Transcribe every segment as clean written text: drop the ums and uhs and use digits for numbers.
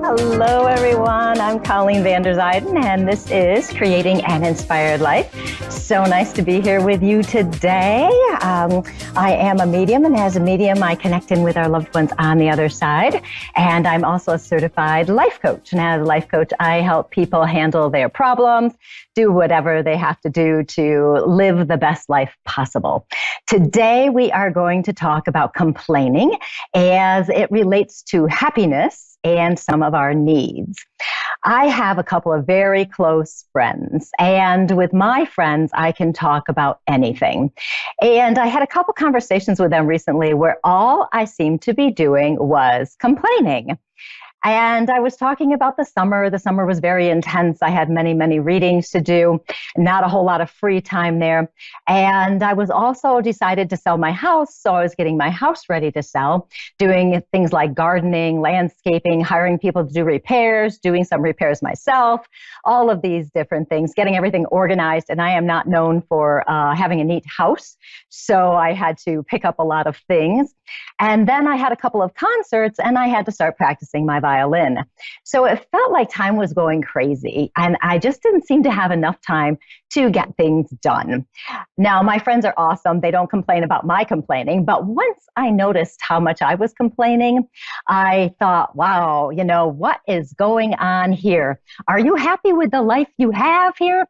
Hello, everyone. I'm Colleen Vanderzyden, and this is Creating an Inspired Life. So nice to be here with you today. I am a medium, and as a medium, I connect in with our loved ones on the other side. And I'm also a certified life coach. And as a life coach, I help people handle their problems, do whatever they have to do to live the best life possible. Today, we are going to talk about complaining as it relates to happiness and some of our needs. I have a couple of very close friends, and with my friends, I can talk about anything. And I had a couple conversations with them recently where all I seemed to be doing was complaining. And I was talking about the summer. The summer was very intense. I had many, many readings to do, not a whole lot of free time there. And I was also decided to sell my house. So I was getting my house ready to sell, doing things like gardening, landscaping, hiring people to do repairs, doing some repairs myself, all of these different things, getting everything organized. And I am not known for having a neat house. So I had to pick up a lot of things. And then I had a couple of concerts and I had to start practicing my violin. So it felt like time was going crazy and I just didn't seem to have enough time to get things done. Now, my friends are awesome. They don't complain about my complaining, but once I noticed how much I was complaining, I thought, wow, what is going on here? Are you happy with the life you have here?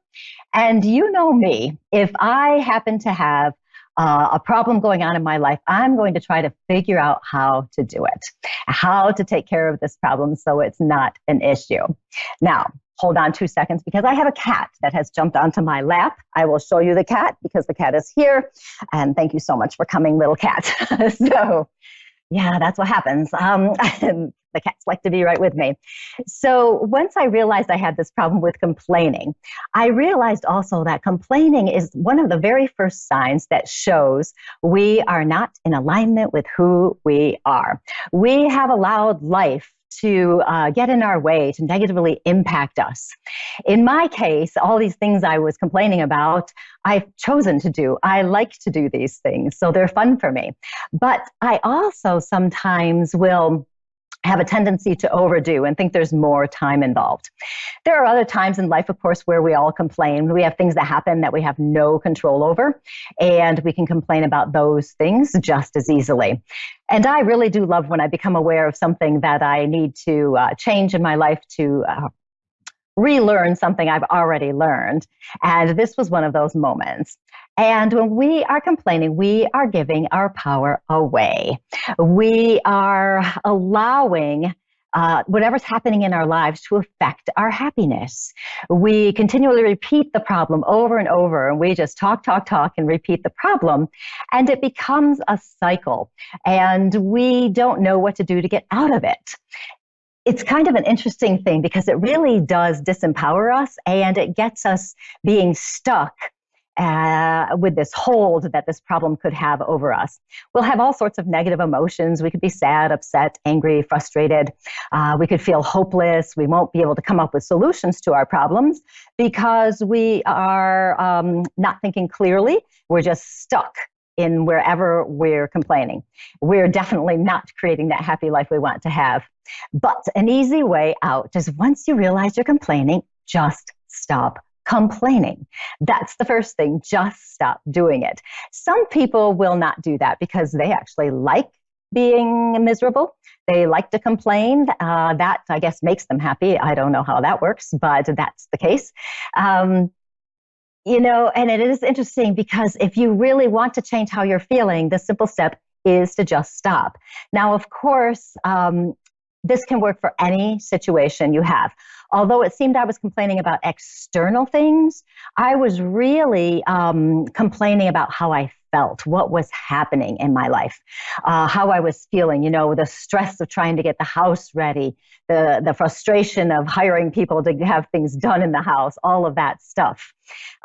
And you know me, if I happen to have a problem going on in my life, I'm going to try to figure out how to do it, how to take care of this problem so it's not an issue. Now, hold on 2 seconds because I have a cat that has jumped onto my lap. I will show you the cat because the cat is here. And thank you so much for coming, little cat. So yeah, that's what happens. And the cats like to be right with me. So once I realized I had this problem with complaining, I realized also that complaining is one of the very first signs that shows we are not in alignment with who we are. We have allowed life to get in our way, to negatively impact us. In my case, all these things I was complaining about, I've chosen to do. I like to do these things, so they're fun for me. But I also sometimes will have a tendency to overdo and think there's more time involved. There are other times in life, of course, where we all complain. We have things that happen that we have no control over, and we can complain about those things just as easily. And I really do love when I become aware of something that I need to change in my life to relearn something I've already learned. And this was one of those moments. And when we are complaining, we are giving our power away. We are allowing whatever's happening in our lives to affect our happiness. We continually repeat the problem over and over, and we just talk, and repeat the problem. And it becomes a cycle, and we don't know what to do to get out of it. It's kind of an interesting thing because it really does disempower us and it gets us being stuck with this hold that this problem could have over us. We'll have all sorts of negative emotions. We could be sad, upset, angry, frustrated. We could feel hopeless. We won't be able to come up with solutions to our problems because we are not thinking clearly. We're just stuck in wherever we're complaining. We're definitely not creating that happy life we want to have. But an easy way out is once you realize you're complaining, just stop complaining. That's the first thing. Just stop doing it. Some people will not do that because they actually like being miserable. They like to complain. That, I guess, makes them happy. I don't know how that works, but that's the case. And it is interesting because if you really want to change how you're feeling, the simple step is to just stop. Now, of course, this can work for any situation you have. Although it seemed I was complaining about external things, I was really complaining about how I felt, what was happening in my life, how I was feeling, the stress of trying to get the house ready, the frustration of hiring people to have things done in the house, all of that stuff.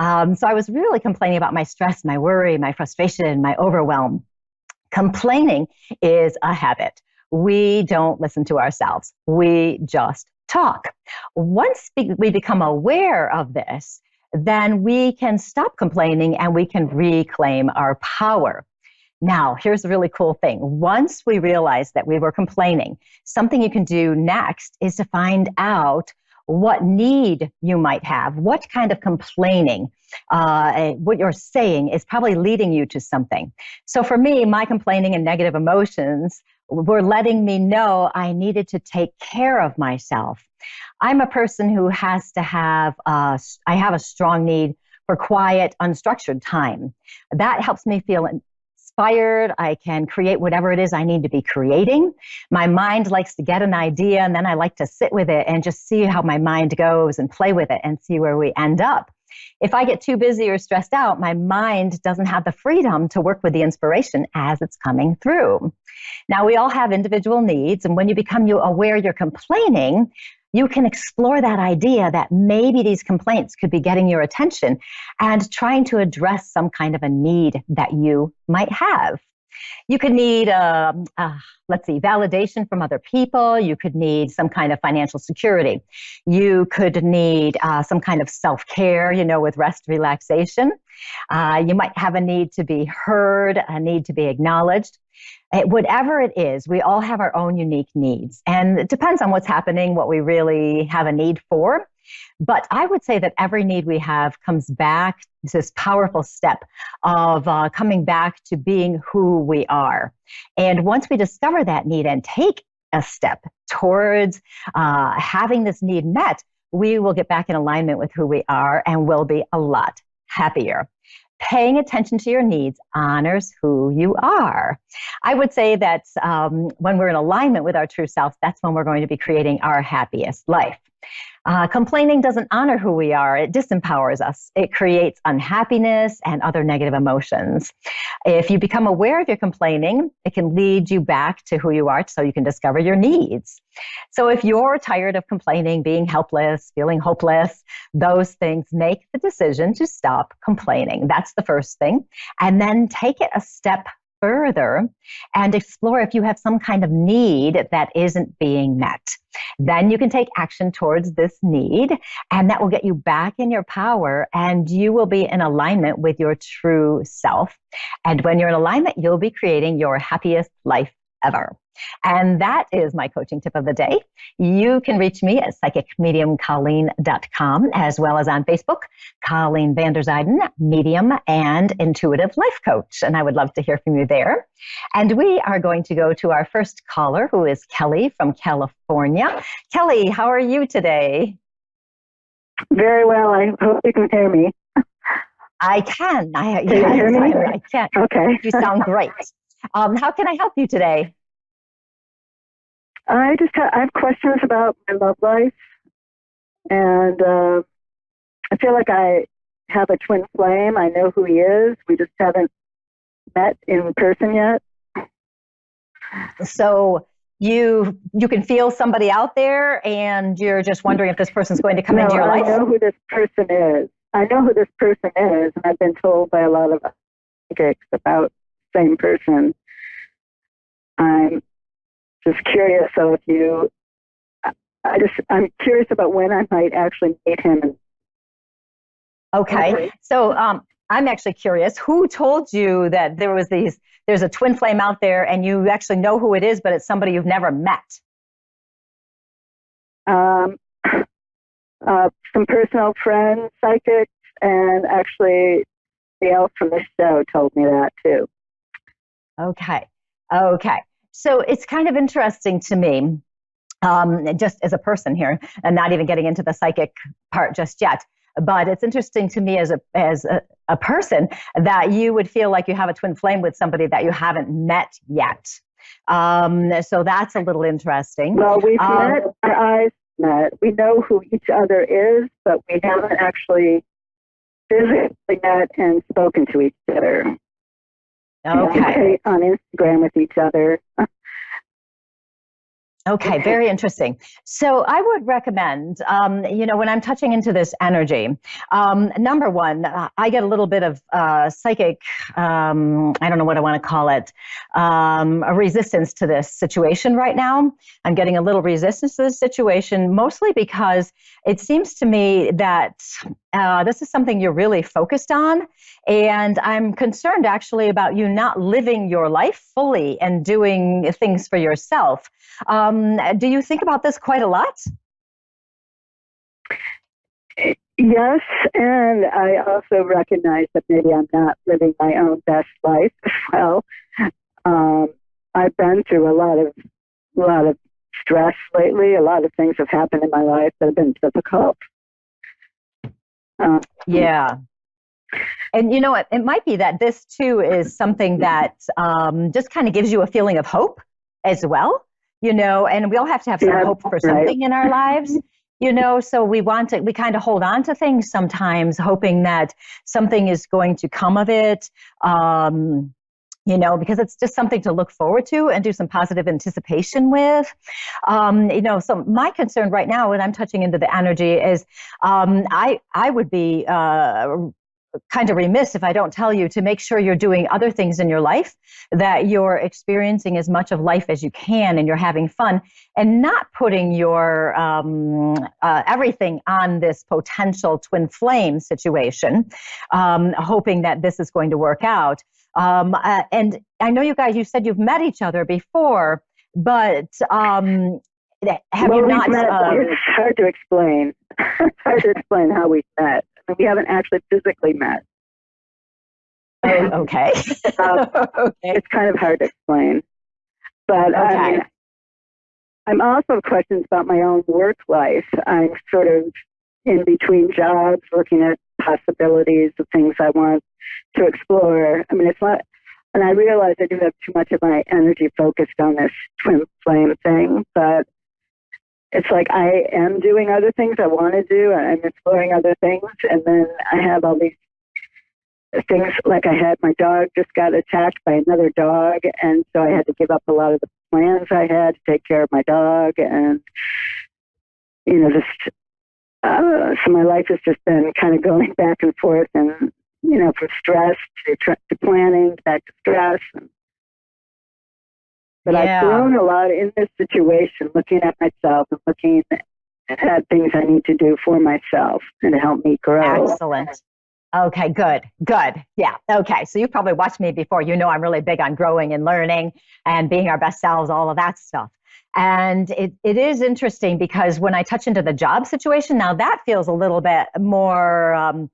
So I was really complaining about my stress, my worry, my frustration, my overwhelm. Complaining is a habit. We don't listen to ourselves. We just talk. Once we become aware of this, then we can stop complaining and we can reclaim our power. Now, here's the really cool thing. Once we realize that we were complaining, something you can do next is to find out what need you might have, what kind of complaining, what you're saying is probably leading you to something. So for me, my complaining and negative emotions were letting me know I needed to take care of myself. I'm a person who has to have, I have a strong need for quiet, unstructured time. That helps me feel inspired. I can create whatever it is I need to be creating. My mind likes to get an idea, and then I like to sit with it and just see how my mind goes and play with it and see where we end up. If I get too busy or stressed out, my mind doesn't have the freedom to work with the inspiration as it's coming through. Now, we all have individual needs, and when you become aware you're complaining, you can explore that idea that maybe these complaints could be getting your attention and trying to address some kind of a need that you might have. You could need, validation from other people. You could need some kind of financial security. You could need some kind of self-care, with rest, relaxation. You might have a need to be heard, a need to be acknowledged. Whatever it is, we all have our own unique needs. And it depends on what's happening, what we really have a need for. But I would say that every need we have comes back to this powerful step of coming back to being who we are. And once we discover that need and take a step towards having this need met, we will get back in alignment with who we are and will be a lot happier. Paying attention to your needs honors who you are. I would say that when we're in alignment with our true self, that's when we're going to be creating our happiest life. Complaining doesn't honor who we are. It disempowers us. It creates unhappiness and other negative emotions. If you become aware of your complaining, it can lead you back to who you are so you can discover your needs. So if you're tired of complaining, being helpless, feeling hopeless, those things, make the decision to stop complaining. That's the first thing. And then take it a step further and explore if you have some kind of need that isn't being met. Then you can take action towards this need, and that will get you back in your power, and you will be in alignment with your true self. And when you're in alignment, you'll be creating your happiest life ever. And that is my coaching tip of the day. You can reach me at psychicmediumcolleen.com, as well as on Facebook, Colleen Vanderzyden, medium and intuitive life coach. And I would love to hear from you there. And we are going to go to our first caller, who is Kelly from California. Kelly, how are you today? Very well. I hope you can hear me. I can. Can you hear me? I can. Okay. You sound great. How can I help you today? I have questions about my love life, and I feel like I have a twin flame. I know who he is. We just haven't met in person yet. So you can feel somebody out there, and you're just wondering if this person's going to come into your life? I know who this person is. And I've been told by a lot of psychics about the same person. I'm just curious. So I'm curious about when I might actually meet him. Okay. So I'm actually curious. Who told you that there's a twin flame out there, and you actually know who it is, but it's somebody you've never met? Some personal friends, psychics, and actually the else from the show told me that too. Okay. So it's kind of interesting to me, just as a person here, and not even getting into the psychic part just yet. But it's interesting to me as a person that you would feel like you have a twin flame with somebody that you haven't met yet. So that's a little interesting. Well, we've met, our eyes met. We know who each other is, but we haven't actually physically met and spoken to each other. Okay. On Instagram with each other. Okay, very interesting. So I would recommend, when I'm touching into this energy, number one, I get a little bit of psychic, I don't know what I want to call it, a resistance to this situation right now. I'm getting a little resistance to this situation, mostly because it seems to me that this is something you're really focused on. And I'm concerned actually about you not living your life fully and doing things for yourself. Do you think about this quite a lot? Yes, and I also recognize that maybe I'm not living my own best life as well. I've been through a lot of stress lately. A lot of things have happened in my life that have been difficult. Yeah. And you know what? It might be that this too is something that just kind of gives you a feeling of hope as well, and we all have to have some hope for something in our lives. So we kind of hold on to things sometimes, hoping that something is going to come of it, because it's just something to look forward to and do some positive anticipation with. So my concern right now, when I'm touching into the energy, is I would be kind of remiss if I don't tell you to make sure you're doing other things in your life, that you're experiencing as much of life as you can and you're having fun, and not putting your everything on this potential twin flame situation, hoping that this is going to work out. And I know you said you've met each other before, but have you not? It's hard to explain. It's hard to explain how we met. We haven't actually physically met. Oh, okay. Okay. It's kind of hard to explain. But okay. I'm also questions about my own work life. I'm sort of in between jobs, looking at possibilities of things I want to explore. It's not, and I realize I do have too much of my energy focused on this twin flame thing, but it's like I am doing other things I want to do, and I'm exploring other things, and then I have all these things, like my dog just got attacked by another dog, and so I had to give up a lot of the plans I had to take care of my dog, and so my life has just been kind of going back and forth, and from stress to planning, back to stress. But I've grown a lot in this situation, looking at myself and looking at things I need to do for myself and to help me grow. Excellent. Okay, good. Yeah. Okay. So you've probably watched me before. I'm really big on growing and learning and being our best selves, all of that stuff. And it is interesting because when I touch into the job situation, now that feels a little bit more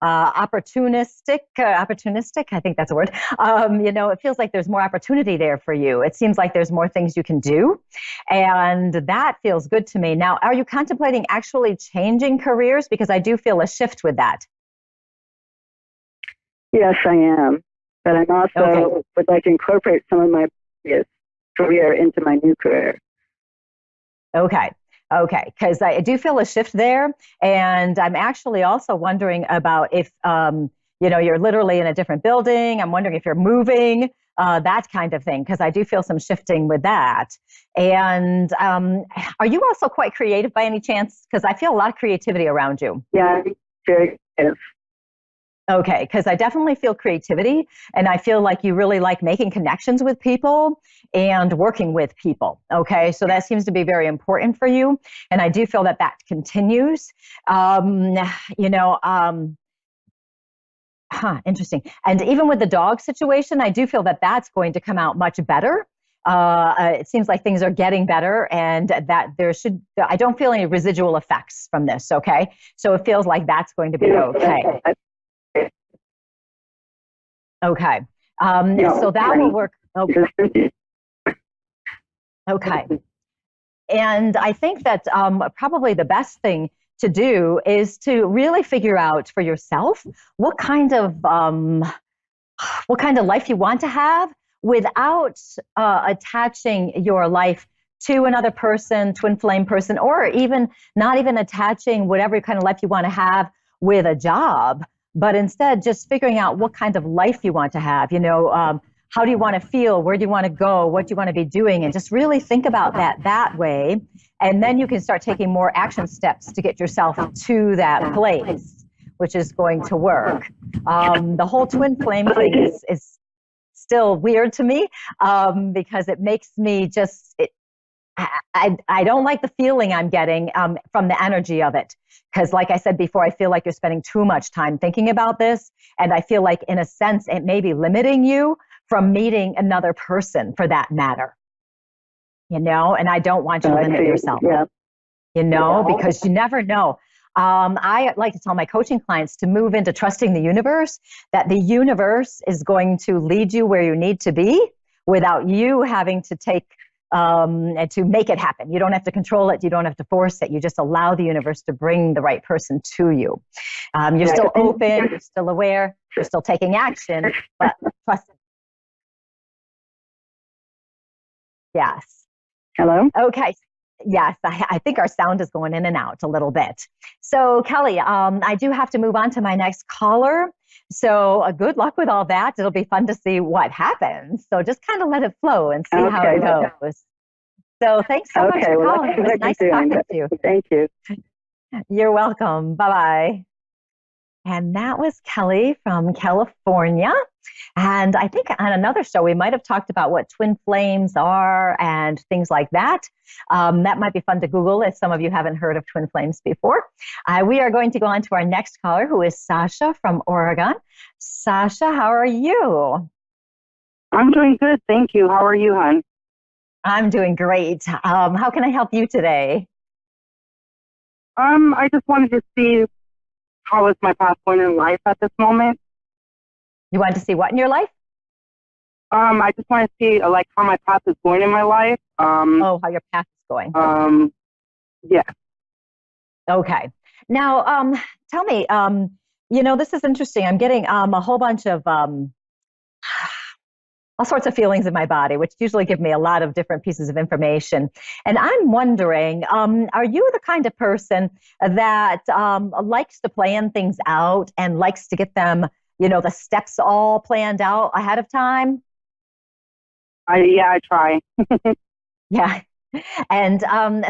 opportunistic, I think that's a word. It feels like there's more opportunity there for you. It seems like there's more things you can do. And that feels good to me. Now, are you contemplating actually changing careers? Because I do feel a shift with that. Yes, I am. But I'm also would like to incorporate some of my previous career into my new career. Okay, because I do feel a shift there. And I'm actually also wondering about if, you're literally in a different building. I'm wondering if you're moving, that kind of thing, because I do feel some shifting with that. And are you also quite creative by any chance? Because I feel a lot of creativity around you. Yeah, I'm very creative. Okay, because I definitely feel creativity, and I feel like you really like making connections with people and working with people. Okay, so that seems to be very important for you, and I do feel that continues. Interesting. And even with the dog situation, I do feel that that's going to come out much better. It seems like things are getting better, and that I don't feel any residual effects from this. Okay, so it feels like that's going to be okay. Okay. So that will work. Okay. And I think that probably the best thing to do is to really figure out for yourself what kind of life you want to have without attaching your life to another person, twin flame person, or even not even attaching whatever kind of life you want to have with a job, but instead just figuring out what kind of life you want to have. How do you want to feel? Where do you want to go? What do you want to be doing? And just really think about that way. And then you can start taking more action steps to get yourself to that place, which is going to work. The whole twin flame thing is still weird to me because it makes me I don't like the feeling I'm getting from the energy of it. Because, like I said before, I feel like you're spending too much time thinking about this. And I feel like, in a sense, it may be limiting you from meeting another person for that matter. And I don't want you to limit yourself, Yeah. because you never know. I like to tell my coaching clients to move into trusting the universe, that the universe is going to lead you where you need to be without you having to to make it happen. You don't have to control it. You don't have to force it. You just allow the universe to bring the right person to you. You're still open, you're still aware, you're still taking action, but trust it. Yes. Hello? Okay. Yes, I think our sound is going in and out a little bit. So, Kelly, I do have to move on to my next caller. So, good luck with all that. It'll be fun to see what happens. So, just kind of let it flow and see how it goes. So, thanks so much for calling. It was nice talking to you. Thank you. You're welcome. Bye-bye. And that was Kelly from California. And I think on another show, we might have talked about what twin flames are and things like that. That might be fun to Google if some of you haven't heard of twin flames before. We are going to go on to our next caller, who is Sasha from Oregon. Sasha, how are you? I'm doing good, thank you. How are you, hon? I'm doing great. How can I help you today? I just wanted to see how is my path going in life at this moment. You want to see what in your life? I just want to see like how my path is going in my life. How your path is going. Yeah. Okay. Now, tell me, this is interesting. I'm getting a whole bunch of all sorts of feelings in my body, which usually give me a lot of different pieces of information. And I'm wondering, are you the kind of person that likes to plan things out and likes to get them, the steps all planned out ahead of time? I try. Yeah. And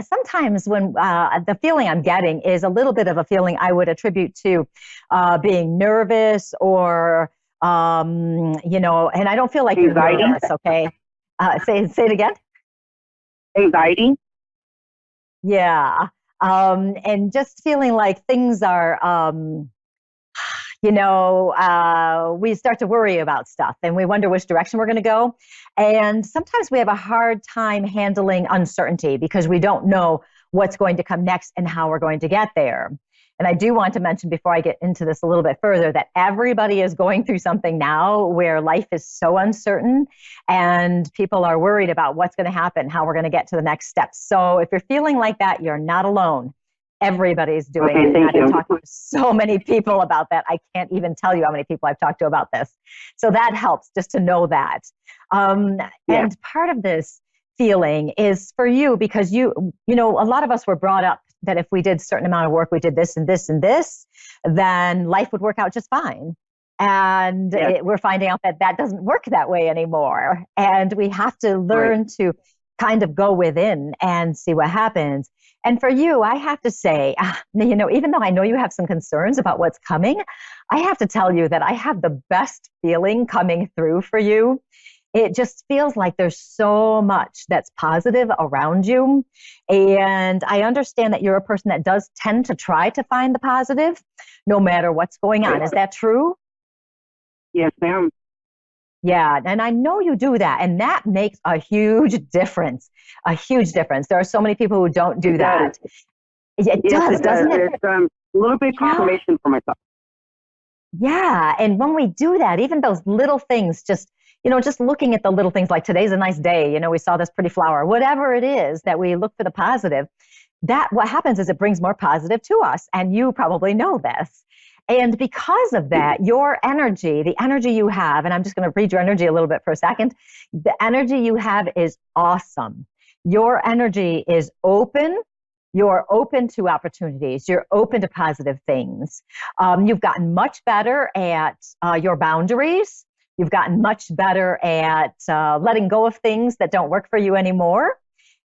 sometimes when the feeling I'm getting is a little bit of a feeling I would attribute to being nervous or, and I don't feel like Anxiety? You're nervous, okay? Say it again. Anxiety? Yeah. And just feeling like things are, we start to worry about stuff and we wonder which direction we're going to go. And sometimes we have a hard time handling uncertainty because we don't know what's going to come next and how we're going to get there. And I do want to mention before I get into this a little bit further that everybody is going through something now where life is so uncertain and people are worried about what's going to happen, how we're going to get to the next step. So if you're feeling like that, you're not alone. Everybody's doing it. And I've been talking to so many people about that. I can't even tell you how many people I've talked to about this. So that helps just to know that. And part of this feeling is for you because a lot of us were brought up that if we did a certain amount of work, we did this and this and this, then life would work out just fine. And we're finding out that doesn't work that way anymore. And we have to learn to kind of go within and see what happens. And for you, I have to say, even though I know you have some concerns about what's coming, I have to tell you that I have the best feeling coming through for you. It just feels like there's so much that's positive around you. And I understand that you're a person that does tend to try to find the positive no matter what's going on. Is that true? Yes, ma'am. Yeah, and I know you do that, and that makes a huge difference. A huge difference. There are so many people who don't do that. It does, doesn't it? It's a little bit confirmation for myself. Yeah, and when we do that, even those little things, just looking at the little things like today's a nice day, we saw this pretty flower, whatever it is that we look for the positive, that what happens is it brings more positive to us, and you probably know this. And because of that, your energy, the energy you have, and I'm just going to read your energy a little bit for a second. The energy you have is awesome. Your energy is open. You're open to opportunities. You're open to positive things. You've gotten much better at your boundaries. You've gotten much better at letting go of things that don't work for you anymore.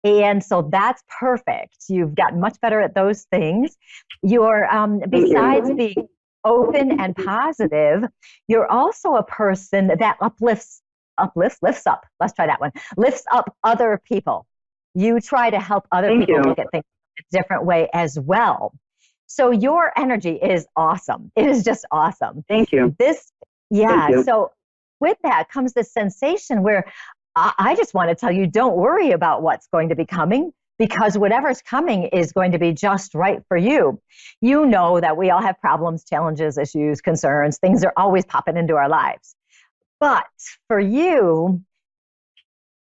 And so that's perfect. You've gotten much better at those things. You're, besides being open and positive, you're also a person that lifts up. Let's try that one. Lifts up other people. You try to help other Thank people you. look at things a different way as well. So your energy is awesome. It is just awesome. Thank you. Yeah. Thank you. So with that comes this sensation where I just want to tell you, don't worry about what's going to be coming, because whatever's coming is going to be just right for you. You know that we all have problems, challenges, issues, concerns. Things are always popping into our lives. But for you,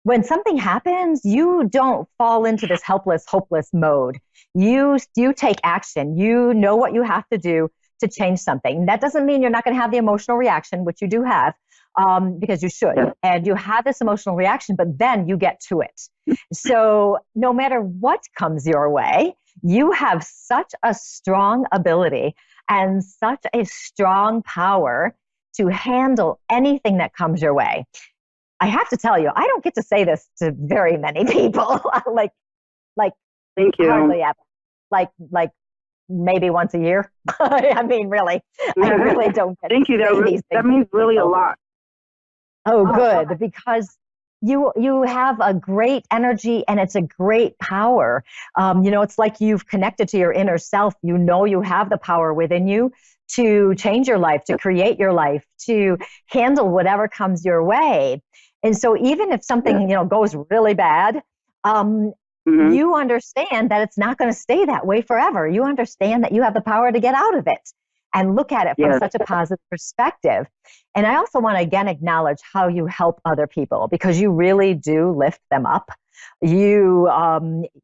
when something happens, you don't fall into this helpless, hopeless mode. You take action. You know what you have to do to change something. That doesn't mean you're not going to have the emotional reaction, which you do have, because you should. Yeah. And you have this emotional reaction, but then you get to it. So no matter what comes your way, you have such a strong ability and such a strong power to handle anything that comes your way. I have to tell you, I don't get to say this to very many people. like Thank you. hardly ever. Like maybe once a year. I mean, really, I really don't get Thank you. to say these That things means to really a people. lot. Oh, good, because you have a great energy and it's a great power. It's like you've connected to your inner self. You know you have the power within you to change your life, to create your life, to handle whatever comes your way. And so even if something, goes really bad, you understand that it's not going to stay that way forever. You understand that you have the power to get out of it and look at it from such a positive perspective. And I also want to again acknowledge how you help other people, because you really do lift them up. You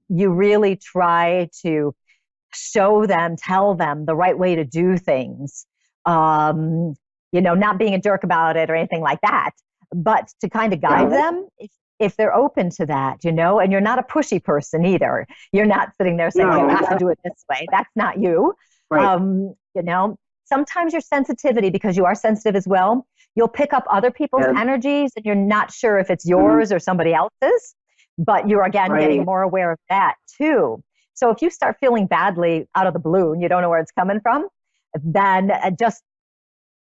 really try to show them, tell them the right way to do things. Not being a jerk about it or anything like that, but to kind of guide them if they're open to that, and you're not a pushy person either. You're not sitting there saying, you have to do it this way. That's not you. Right. Sometimes your sensitivity, because you are sensitive as well, you'll pick up other people's energies and you're not sure if it's yours or somebody else's, but you're again getting more aware of that too. So if you start feeling badly out of the blue and you don't know where it's coming from, then just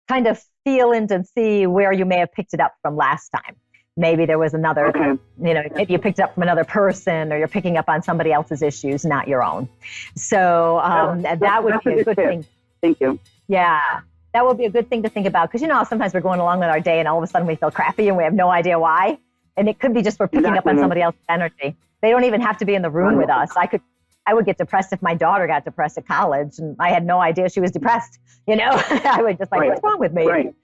kind of feel into and see where you may have picked it up from last time. Maybe there was another, maybe you picked it up from another person, or you're picking up on somebody else's issues, not your own. So that would be a good thing. Thank you. Yeah, that would be a good thing to think about, because sometimes we're going along with our day and all of a sudden we feel crappy and we have no idea why. And it could be just we're picking up on somebody else's energy. They don't even have to be in the room with us. I would get depressed if my daughter got depressed at college and I had no idea she was depressed. I would just what's wrong with me? Right.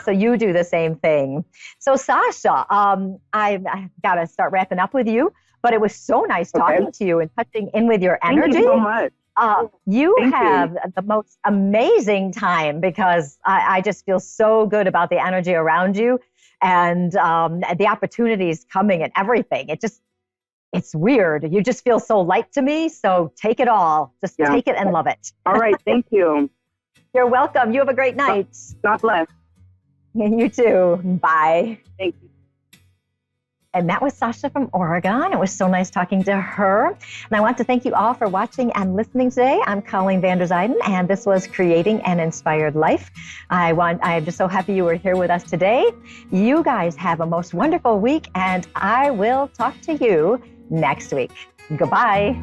So you do the same thing. So Sasha, I got to start wrapping up with you, but it was so nice talking to you and touching in with your energy. Thank you so much. You have the most amazing time, because I just feel so good about the energy around you and the opportunities coming and everything. It's weird. You just feel so light to me. So take it all. Just take it and love it. All right. Thank you. You're welcome. You have a great night. God bless. You too. Bye. Thank you. And that was Sasha from Oregon. It was so nice talking to her. And I want to thank you all for watching and listening today. I'm Colleen Vanderzyden, and this was Creating an Inspired Life. I'm just so happy you were here with us today. You guys have a most wonderful week, and I will talk to you next week. Goodbye.